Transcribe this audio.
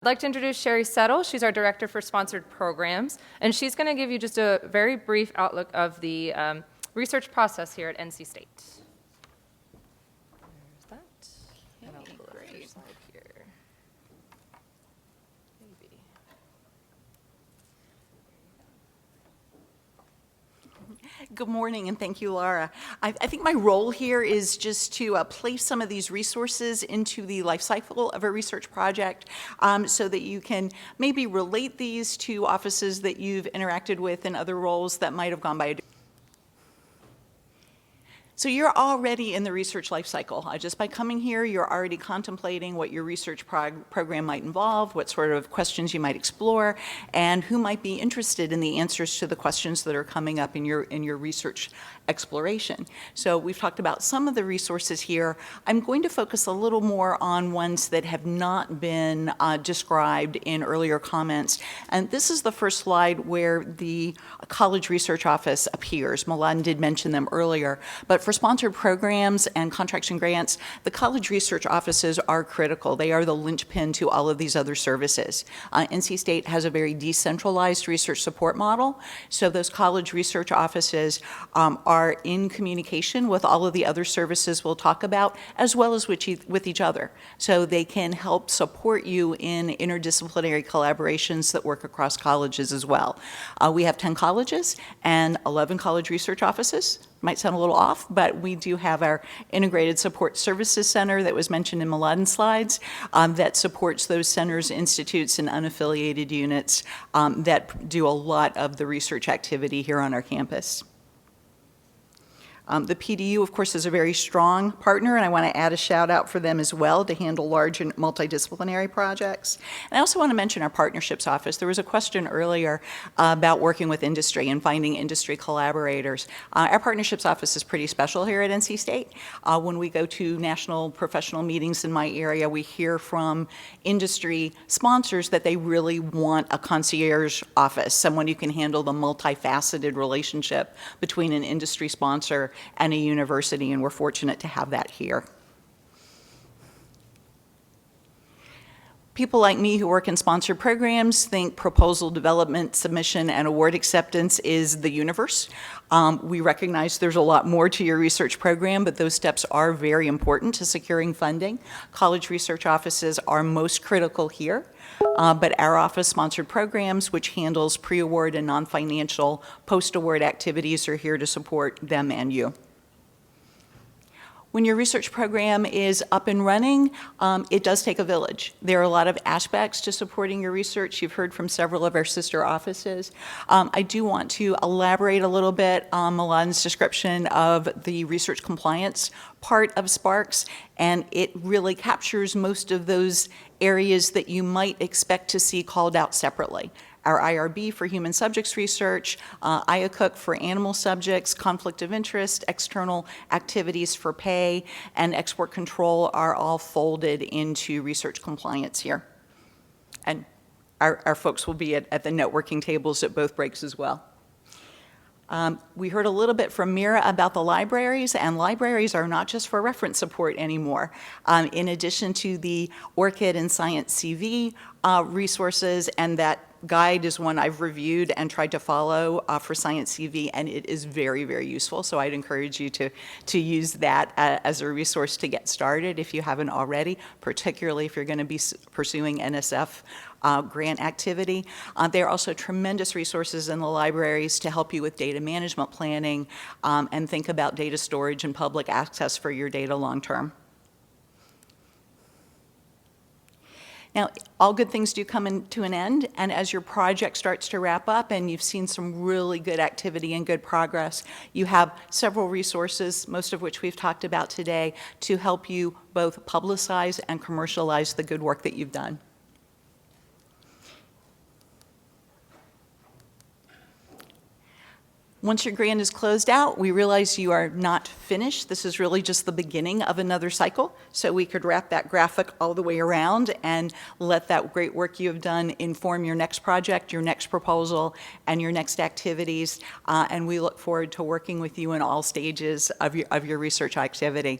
like to introduce Sherry Settle. She's our Director for Sponsored Programs, and she's going to give you just a very brief outlook of the research process here at NC State. There's that. And I'll pull up your slide here. Maybe. Good morning, and thank you, Laura. I think my role here is just to place some of these resources into the life cycle of a research project so that you can maybe relate these to offices that you've interacted with in other roles that might have gone by. So you're already in the research life cycle. Just by coming here, you're already contemplating what your research program might involve, what sort of questions you might explore, and who might be interested in the answers to the questions that are coming up in your research exploration. So we've talked about some of the resources here. I'm going to focus a little more on ones that have not been described in earlier comments. And this is the first slide where the College Research Office appears. Mladen did mention them earlier, but for sponsored programs and contracts and grants, the college research offices are critical. They are the linchpin to all of these other services. NC State has a very decentralized research support model, so those college research offices are in communication with all of the other services we'll talk about, as well as with each other. So they can help support you in interdisciplinary collaborations that work across colleges as well. We have 10 colleges and 11 college research offices. Might sound a little off, but we do have our Integrated Support Services Center that was mentioned in Mladen's slides that supports those centers, institutes, and unaffiliated units that do a lot of the research activity here on our campus. The PDU, of course, is a very strong partner, and I want to add a shout out for them as well to handle large and multidisciplinary projects. And I also want to mention our partnerships office. There was a question earlier about working with industry and finding industry collaborators. Our partnerships office is pretty special here at NC State. When we go to national professional meetings in my area, we hear from industry sponsors that they really want a concierge office, someone who can handle the multifaceted relationship between an industry sponsor and a university, and we're fortunate to have that here. People like me who work in sponsored programs think proposal development, submission, and award acceptance is the universe. We recognize there's a lot more to your research program, but those steps are very important to securing funding. College research offices are most critical here, but our office, Sponsored Programs, which handles pre-award and non-financial post-award activities, are here to support them and you. When your research program is up and running, it does take a village. There are a lot of aspects to supporting your research. You've heard from several of our sister offices. I do want to elaborate a little bit on Mladen's description of the research compliance part of SPARCS, and it really captures most of those areas that you might expect to see called out separately. Our IRB for human subjects research, IACUC for animal subjects, conflict of interest, external activities for pay, and export control are all folded into research compliance here. And our folks will be at the networking tables at both breaks as well. We heard a little bit from Mira about the libraries, and libraries are not just for reference support anymore. In addition to the ORCID and Science CV resources, and that guide is one I've reviewed and tried to follow for Science CV, and it is very, very useful. So I'd encourage you to use that as a resource to get started if you haven't already, particularly if you're going to be pursuing NSF grant activity. There are also tremendous resources in the libraries to help you with data management planning and think about data storage and public access for your data long term. Now, all good things do come to an end, and as your project starts to wrap up and you've seen some really good activity and good progress, you have several resources, most of which we've talked about today, to help you both publicize and commercialize the good work that you've done. Once your grant is closed out, we realize you are not finished. This is really just the beginning of another cycle. So we could wrap that graphic all the way around and let that great work you have done inform your next project, your next proposal, and your next activities. And we look forward to working with you in all stages of your research activity.